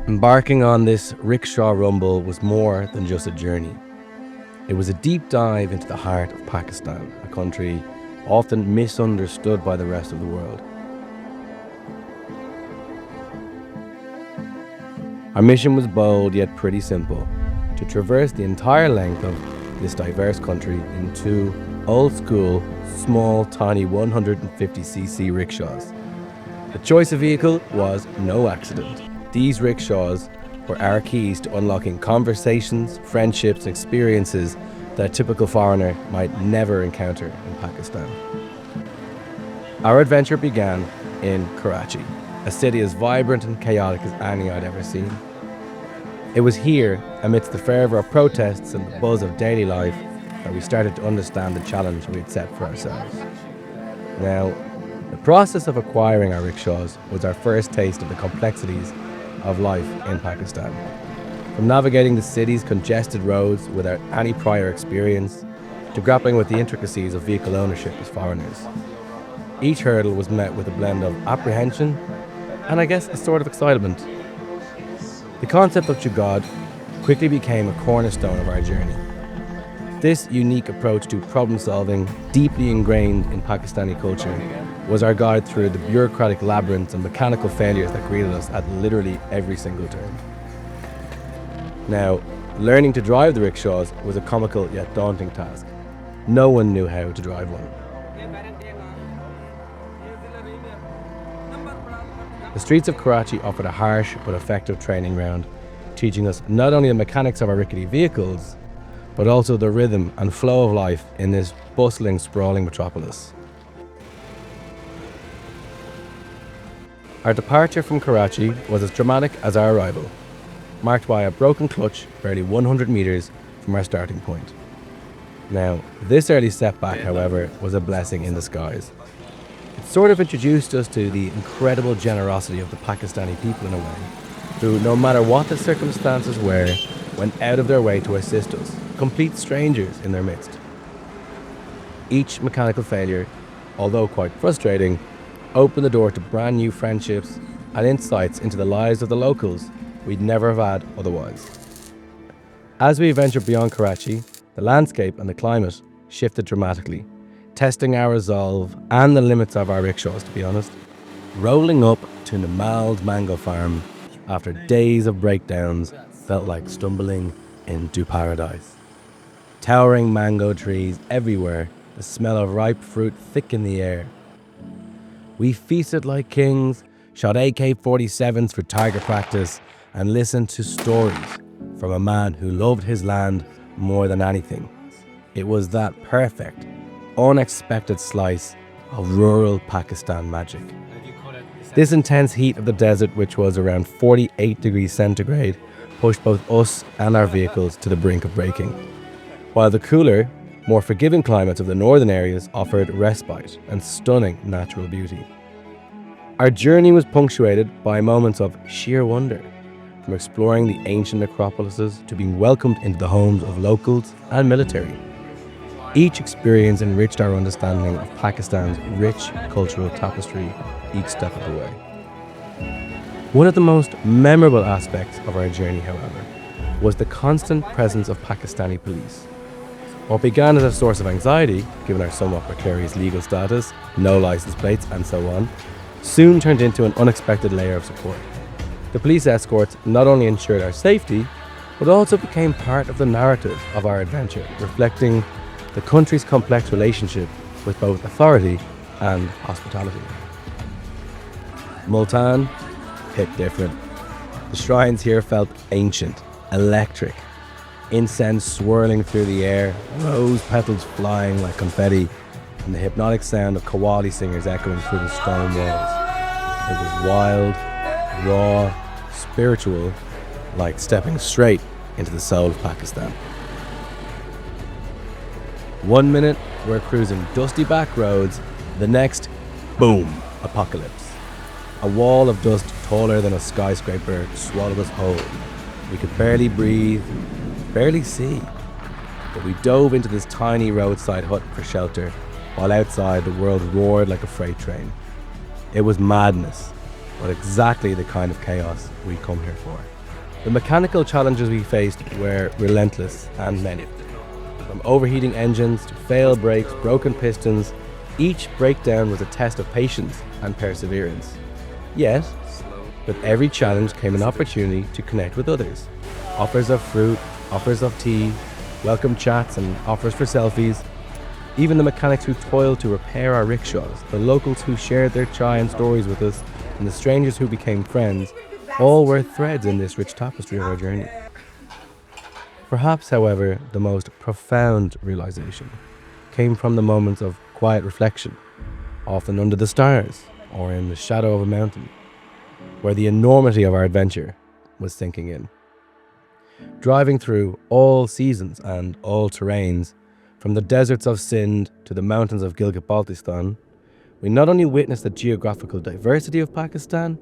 Embarking on this rickshaw rumble was more than just a journey. It was a deep dive into the heart of Pakistan, a country often misunderstood by the rest of the world. Our mission was bold yet pretty simple: to traverse the entire length of this diverse country in two old-school, small, tiny 150cc rickshaws. The choice of vehicle was no accident. These rickshaws were our keys to unlocking conversations, friendships, and experiences that a typical foreigner might never encounter in Pakistan. Our adventure began in Karachi, a city as vibrant and chaotic as any I'd ever seen. It was here, amidst the fervour of protests and the buzz of daily life, that we started to understand the challenge we had set for ourselves. Now, the process of acquiring our rickshaws was our first taste of the complexities of life in Pakistan. From navigating the city's congested roads without any prior experience, to grappling with the intricacies of vehicle ownership as foreigners. Each hurdle was met with a blend of apprehension and, I guess, a sort of excitement. The concept of jugaad quickly became a cornerstone of our journey. This unique approach to problem solving, deeply ingrained in Pakistani culture, was our guide through the bureaucratic labyrinths and mechanical failures that greeted us at literally every single turn. Now, learning to drive the rickshaws was a comical yet daunting task. No one knew how to drive one. The streets of Karachi offered a harsh but effective training ground, teaching us not only the mechanics of our rickety vehicles, but also the rhythm and flow of life in this bustling, sprawling metropolis. Our departure from Karachi was as dramatic as our arrival, marked by a broken clutch barely 100 metres from our starting point. Now, this early setback, however, was a blessing in disguise. It sort of introduced us to the incredible generosity of the Pakistani people in a way, who, no matter what the circumstances were, went out of their way to assist us, complete strangers in their midst. Each mechanical failure, although quite frustrating, opened the door to brand new friendships and insights into the lives of the locals we'd never have had otherwise. As we ventured beyond Karachi, the landscape and the climate shifted dramatically, testing our resolve and the limits of our rickshaws, to be honest. Rolling up to Namal's mango farm after days of breakdowns felt like stumbling into paradise. Towering mango trees everywhere, the smell of ripe fruit thick in the air. We feasted like kings, shot AK-47s for target practice, and listened to stories from a man who loved his land more than anything. It was that perfect, unexpected slice of rural Pakistan magic. This intense heat of the desert, which was around 48 degrees centigrade, pushed both us and our vehicles to the brink of breaking, while the cooler, more forgiving climates of the northern areas offered respite and stunning natural beauty. Our journey was punctuated by moments of sheer wonder, from exploring the ancient necropolises to being welcomed into the homes of locals and military. Each experience enriched our understanding of Pakistan's rich cultural tapestry each step of the way. One of the most memorable aspects of our journey, however, was the constant presence of Pakistani police. What began as a source of anxiety, given our somewhat precarious legal status, no license plates, and so on, soon turned into an unexpected layer of support. The police escorts not only ensured our safety, but also became part of the narrative of our adventure, reflecting the country's complex relationship with both authority and hospitality. Multan hit different. The shrines here felt ancient, electric, incense swirling through the air, rose petals flying like confetti, and the hypnotic sound of Qawwali singers echoing through the stone walls. It was wild, raw, spiritual, like stepping straight into the soul of Pakistan. One minute, we're cruising dusty back roads, the next, boom, apocalypse. A wall of dust taller than a skyscraper swallowed us whole. We could barely breathe, barely see. But we dove into this tiny roadside hut for shelter, while outside the world roared like a freight train. It was madness, but exactly the kind of chaos we'd come here for. The mechanical challenges we faced were relentless and many. From overheating engines to failed brakes, broken pistons, each breakdown was a test of patience and perseverance. Yet, with every challenge came an opportunity to connect with others. Offers of fruit, offers of tea, welcome chats and offers for selfies. Even the mechanics who toiled to repair our rickshaws, the locals who shared their chai and stories with us, and the strangers who became friends, all were threads in this rich tapestry of our journey. Perhaps, however, the most profound realization came from the moments of quiet reflection, often under the stars or in the shadow of a mountain, where the enormity of our adventure was sinking in. Driving through all seasons and all terrains, from the deserts of Sindh to the mountains of Gilgit-Baltistan, we not only witnessed the geographical diversity of Pakistan,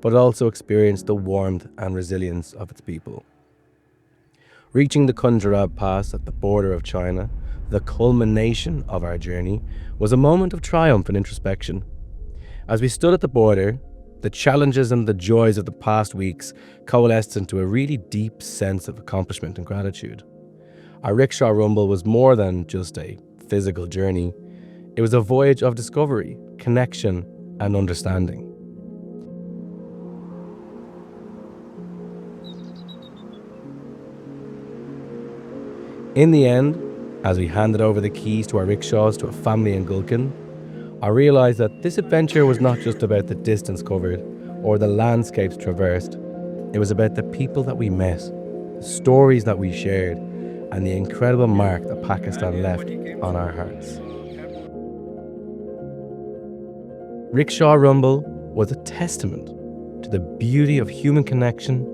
but also experienced the warmth and resilience of its people. Reaching the Khunjerab Pass at the border of China, the culmination of our journey, was a moment of triumph and introspection. As we stood at the border, the challenges and the joys of the past weeks coalesced into a really deep sense of accomplishment and gratitude. Our rickshaw rumble was more than just a physical journey. It was a voyage of discovery, connection, and understanding. In the end, as we handed over the keys to our rickshaws to a family in Gulkin, I realised that this adventure was not just about the distance covered or the landscapes traversed. It was about the people that we met, the stories that we shared, and the incredible mark that Pakistan left on our hearts. Rickshaw Rumble was a testament to the beauty of human connection,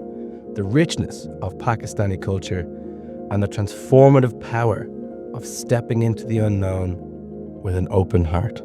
the richness of Pakistani culture, and the transformative power of stepping into the unknown with an open heart.